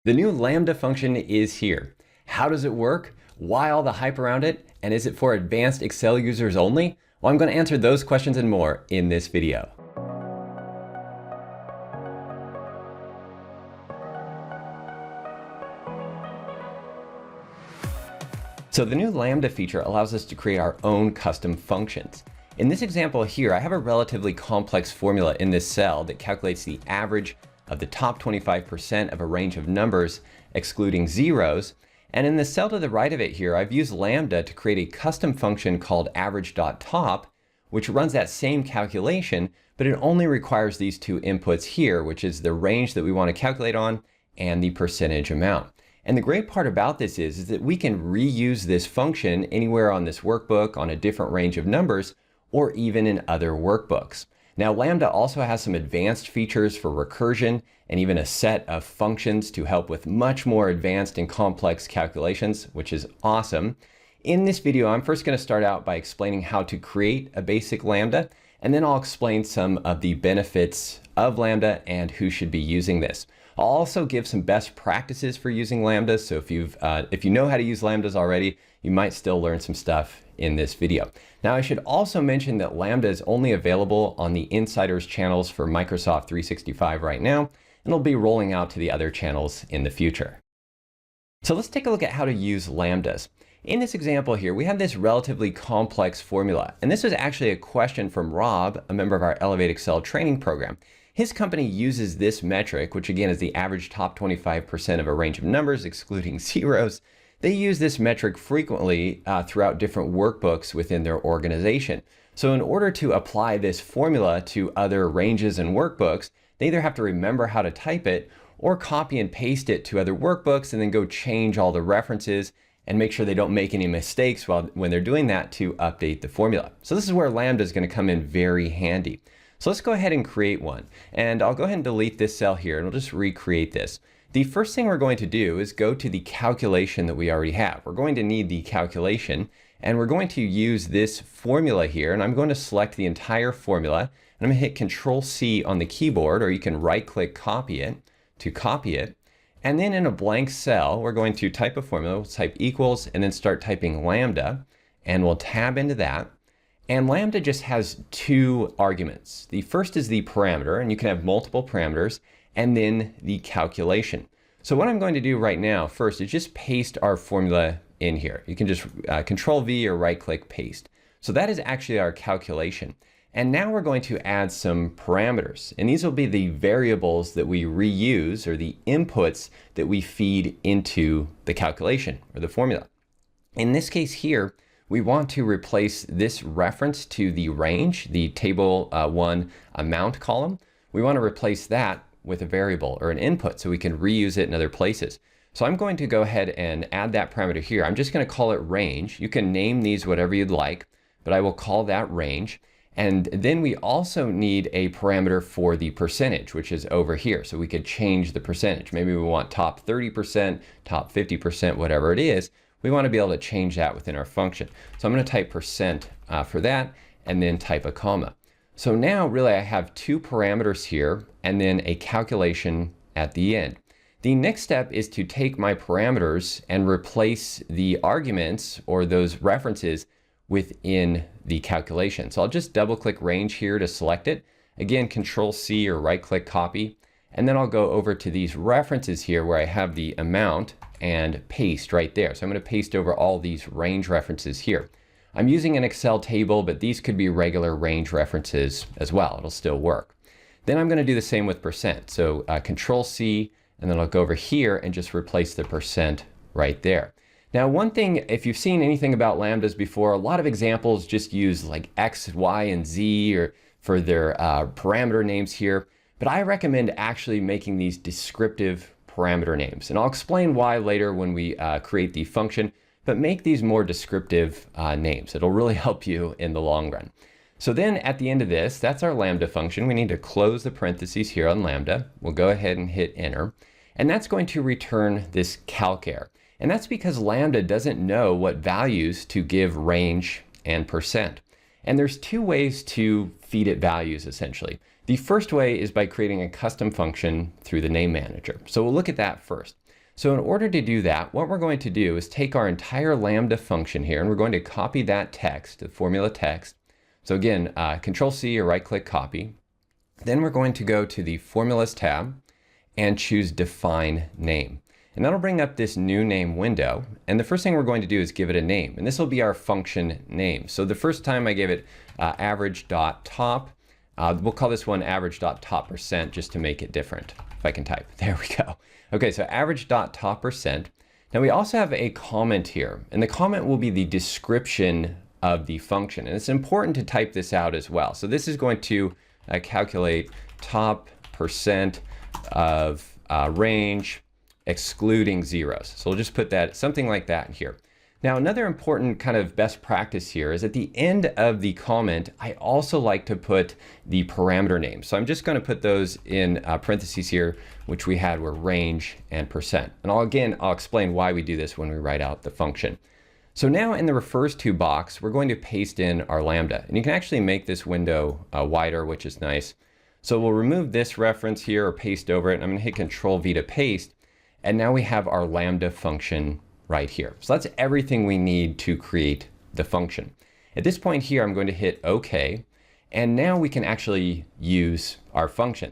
The new Lambda function is here. How does it work? Why all the hype around it? And is it for advanced Excel users only? Well, I'm going to answer those questions and more in this video. So the new Lambda feature allows us to create our own custom functions. In this example here, I have a relatively complex formula in this cell that calculates the average of the top 25% of a range of numbers, excluding zeros. And in the cell to the right of it here, I've used Lambda to create a custom function called average.top, which runs that same calculation, but it only requires these two inputs here, which is the range that we want to calculate on and the percentage amount. And the great part about this is that we can reuse this function anywhere on this workbook on a different range of numbers, or even in other workbooks. Now, Lambda also has some advanced features for recursion and even a set of functions to help with much more advanced and complex calculations, which is awesome. In this video, I'm first going to start out by explaining how to create a basic Lambda, and then I'll explain some of the benefits of Lambda and who should be using this. I'll also give some best practices for using Lambdas, so if you know how to use Lambdas already, you might still learn some stuff in this video. Now, I should also mention that Lambda is only available on the Insiders channels for Microsoft 365 right now, and it'll be rolling out to the other channels in the future. So let's take a look at how to use Lambdas. In this example here, we have this relatively complex formula, and this was actually a question from Rob, a member of our Elevate Excel training program. His company uses this metric, which again is the average top 25% of a range of numbers, excluding zeros. They use this metric frequently throughout different workbooks within their organization. So in order to apply this formula to other ranges and workbooks, they either have to remember how to type it or copy and paste it to other workbooks and then go change all the references and make sure they don't make any mistakes when they're doing that to update the formula. So this is where Lambda is going to come in very handy. So let's go ahead and create one. And I'll go ahead and delete this cell here and we'll just recreate this. The first thing we're going to do is go to the calculation that we already have. We're going to need the calculation and we're going to use this formula here, and I'm going to select the entire formula and I'm going to hit Control-C on the keyboard, or you can right-click copy it to copy it. And then in a blank cell, we're going to type a formula. We'll type equals and then start typing Lambda, and we'll tab into that. And Lambda just has two arguments. The first is the parameter, and you can have multiple parameters, and then the calculation. So what I'm going to do right now first is just paste our formula in here. You can just Control-V or right-click paste. So that is actually our calculation. And now we're going to add some parameters. And these will be the variables that we reuse, or the inputs that we feed into the calculation or the formula. In this case here, we want to replace this reference to the range, the table 1 amount column. We want to replace that with a variable or an input so we can reuse it in other places. So I'm going to go ahead and add that parameter here. I'm just going to call it range. You can name these whatever you'd like, but I will call that range. And then we also need a parameter for the percentage, which is over here. So we could change the percentage. Maybe we want top 30%, top 50%, whatever it is. We want to be able to change that within our function. So I'm going to type percent for that and then type a comma. So now really I have two parameters here and then a calculation at the end. The next step is to take my parameters and replace the arguments or those references within the calculation. So I'll just double click range here to select it. Again, Control-C or right click copy. And then I'll go over to these references here where I have the amount and paste right there. So I'm going to paste over all these range references here. I'm using an Excel table, but these could be regular range references as well. It'll still work. Then I'm going to do the same with percent. So Control-C, and then I'll go over here and just replace the percent right there. Now, one thing, if you've seen anything about Lambdas before, a lot of examples just use like X, Y, and Z or for their parameter names here. But I recommend actually making these descriptive parameter names. And I'll explain why later when we create the function, but make these more descriptive names. It'll really help you in the long run. So then at the end of this, that's our Lambda function. We need to close the parentheses here on Lambda. We'll go ahead and hit enter. And that's going to return this calc error. And that's because Lambda doesn't know what values to give range and percent. And there's two ways to feed it values, essentially. The first way is by creating a custom function through the name manager. So we'll look at that first. So in order to do that, what we're going to do is take our entire Lambda function here, and we're going to copy that text, the formula text. So again, Control C or right click copy. Then we're going to go to the Formulas tab and choose Define Name. And that'll bring up this new name window. And the first thing we're going to do is give it a name. And this will be our function name. So the first time I gave it average.top. We'll call this one average.top% just to make it different. If I can type. There we go. Okay, so average.top%. Now we also have a comment here. And the comment will be the description of the function. And it's important to type this out as well. So this is going to calculate top percent of range excluding zeros. So we'll just put that, something like that here. Now, another important kind of best practice here is at the end of the comment, I also like to put the parameter names. So I'm just going to put those in parentheses here, which we had were range and percent. And I'll explain why we do this when we write out the function. So now in the refers to box, we're going to paste in our Lambda. And you can actually make this window wider, which is nice. So we'll remove this reference here or paste over it. And I'm going to hit Control V to paste. And now we have our Lambda function right here. So that's everything we need to create the function. At this point here, I'm going to hit OK. And now we can actually use our function.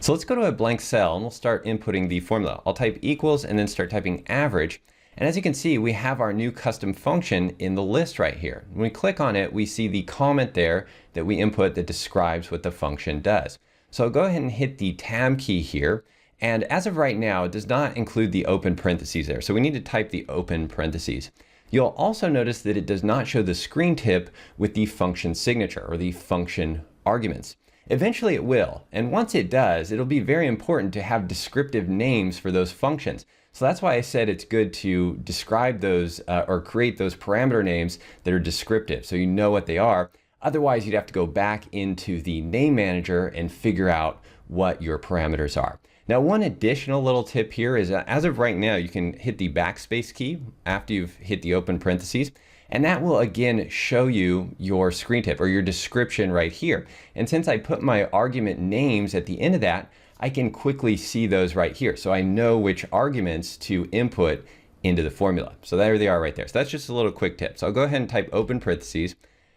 So let's go to a blank cell and we'll start inputting the formula. I'll type equals and then start typing average. And as you can see, we have our new custom function in the list right here. When we click on it, we see the comment there that we input that describes what the function does. So I'll go ahead and hit the tab key here. And as of right now, it does not include the open parentheses there. So we need to type the open parentheses. You'll also notice that it does not show the screen tip with the function signature or the function arguments. Eventually it will. And once it does, it'll be very important to have descriptive names for those functions. So that's why I said it's good to describe those or create those parameter names that are descriptive so you know what they are. Otherwise, you'd have to go back into the name manager and figure out what your parameters are. Now, one additional little tip here is as of right now, you can hit the backspace key after you've hit the open parentheses, and that will again show you your screen tip or your description right here. And since I put my argument names at the end of that, I can quickly see those right here. So I know which arguments to input into the formula. So there they are right there. So that's just a little quick tip. So I'll go ahead and type open parentheses.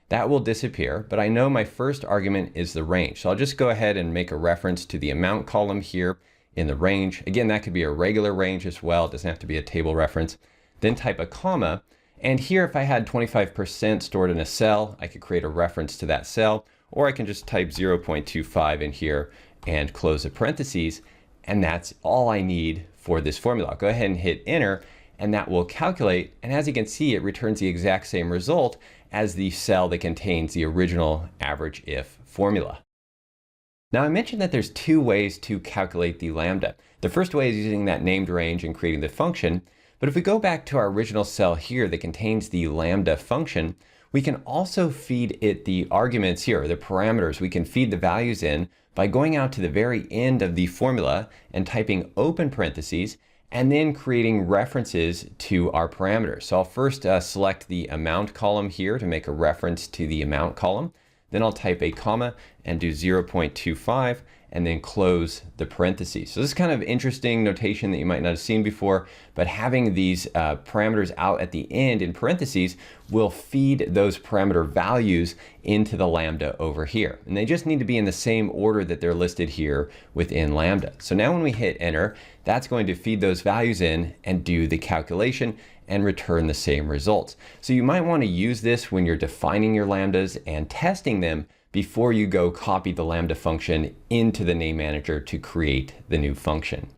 That will disappear, but I know my first argument is the range. So I'll just go ahead and make a reference to the amount column here in the range. Again, that could be a regular range as well. It doesn't have to be a table reference. Then type a comma. And here, if I had 25% stored in a cell, I could create a reference to that cell, or I can just type 0.25 in here and close the parentheses. And that's all I need for this formula. I'll go ahead and hit enter, and that will calculate. And as you can see, it returns the exact same result as the cell that contains the original average if formula. Now I mentioned that there's two ways to calculate the lambda. The first way is using that named range and creating the function. But if we go back to our original cell here that contains the lambda function, we can also feed it the arguments here, the parameters. We can feed the values in by going out to the very end of the formula and typing open parentheses and then creating references to our parameters. So I'll first select the amount column here to make a reference to the amount column. Then I'll type a comma and do 0.25 and then close the parentheses. So this is kind of interesting notation that you might not have seen before, but having these parameters out at the end in parentheses will feed those parameter values into the lambda over here. And they just need to be in the same order that they're listed here within lambda. So now when we hit enter, that's going to feed those values in and do the calculation and return the same results. So you might want to use this when you're defining your lambdas and testing them before you go copy the lambda function into the name manager to create the new function.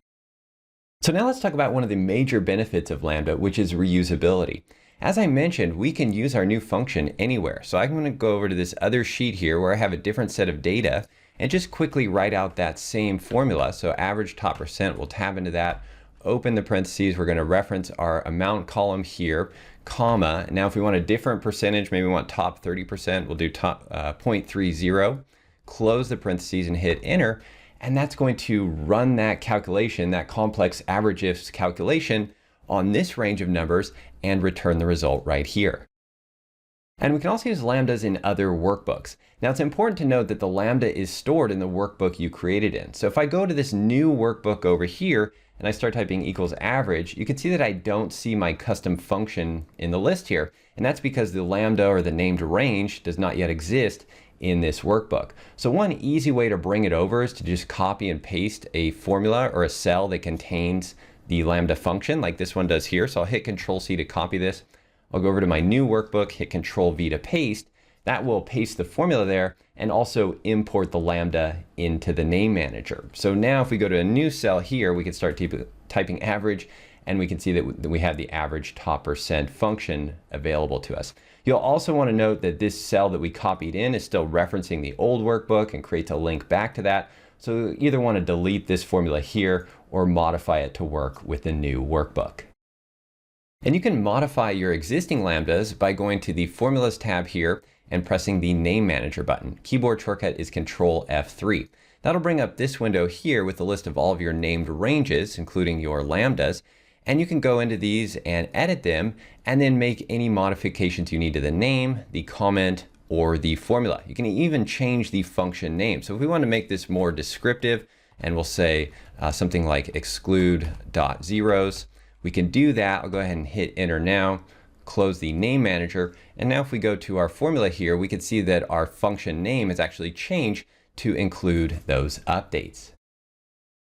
So now let's talk about one of the major benefits of Lambda, which is reusability. As I mentioned, we can use our new function anywhere. So I'm going to go over to this other sheet here where I have a different set of data and just quickly write out that same formula. So average top percent, we'll tab into that, open the parentheses, we're going to reference our amount column here, comma. Now if we want a different percentage, maybe we want top 30%, we'll do top 0.30, close the parentheses and hit enter. And that's going to run that calculation, that complex average ifs calculation on this range of numbers and return the result right here. And we can also use lambdas in other workbooks. Now it's important to note that the lambda is stored in the workbook you created in. So if I go to this new workbook over here and I start typing equals average, you can see that I don't see my custom function in the list here. And that's because the lambda or the named range does not yet exist in this workbook. So one easy way to bring it over is to just copy and paste a formula or a cell that contains the lambda function like this one does here. So I'll hit Control C to copy this. I'll go over to my new workbook, hit Control V to paste. That will paste the formula there and also import the lambda into the name manager. So now if we go to a new cell here, we can start typing average, and we can see that we have the average top percent function available to us. You'll also want to note that this cell that we copied in is still referencing the old workbook and creates a link back to that. So you either want to delete this formula here or modify it to work with the new workbook. And you can modify your existing lambdas by going to the Formulas tab here and pressing the Name Manager button. Keyboard shortcut is Control F3. That'll bring up this window here with a list of all of your named ranges, including your lambdas. And you can go into these and edit them and then make any modifications you need to the name, the comment, or the formula. You can even change the function name. So if we want to make this more descriptive, and we'll say something like exclude.zeros, we can do that. I'll go ahead and hit enter now, close the name manager. And now if we go to our formula here, we can see that our function name has actually changed to include those updates.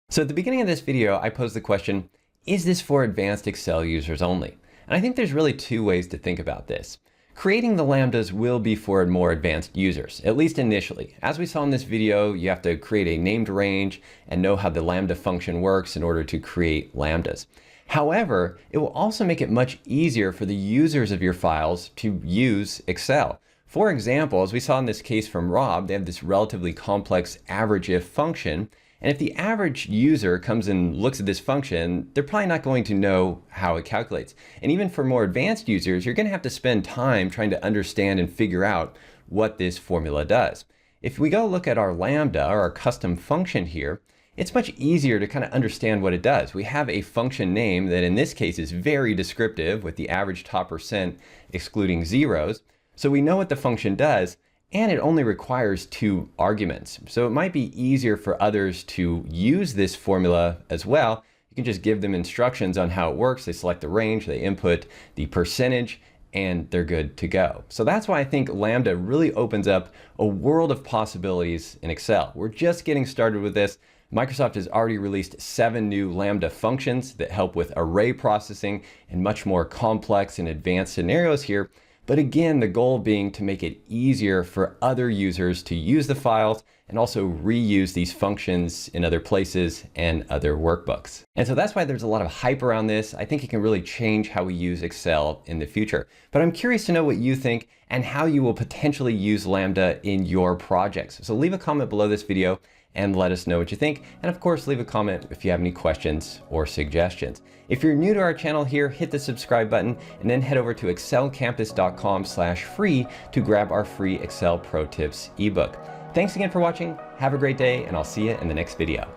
So at the beginning of this video, I posed the question, is this for advanced Excel users only? And I think there's really two ways to think about this. Creating the lambdas will be for more advanced users, at least initially. As we saw in this video, you have to create a named range and know how the lambda function works in order to create lambdas. However, it will also make it much easier for the users of your files to use Excel. For example, as we saw in this case from Rob, they have this relatively complex average if function. And if the average user comes and looks at this function, they're probably not going to know how it calculates. And even for more advanced users, you're going to have to spend time trying to understand and figure out what this formula does. If we go look at our lambda or our custom function here, it's much easier to kind of understand what it does. We have a function name that in this case is very descriptive with the average top percent excluding zeros. So we know what the function does, and it only requires 2 arguments. So it might be easier for others to use this formula as well. You can just give them instructions on how it works. They select the range, they input the percentage, and they're good to go. So that's why I think Lambda really opens up a world of possibilities in Excel. We're just getting started with this. Microsoft has already released 7 new Lambda functions that help with array processing and much more complex and advanced scenarios here. But again, the goal being to make it easier for other users to use the files and also reuse these functions in other places and other workbooks. And so that's why there's a lot of hype around this. I think it can really change how we use Excel in the future. But I'm curious to know what you think and how you will potentially use Lambda in your projects. So leave a comment below this video and let us know what you think. And of course, leave a comment if you have any questions or suggestions. If you're new to our channel here, hit the subscribe button and then head over to excelcampus.com/free to grab our free Excel Pro Tips ebook. Thanks again for watching. Have a great day, and I'll see you in the next video.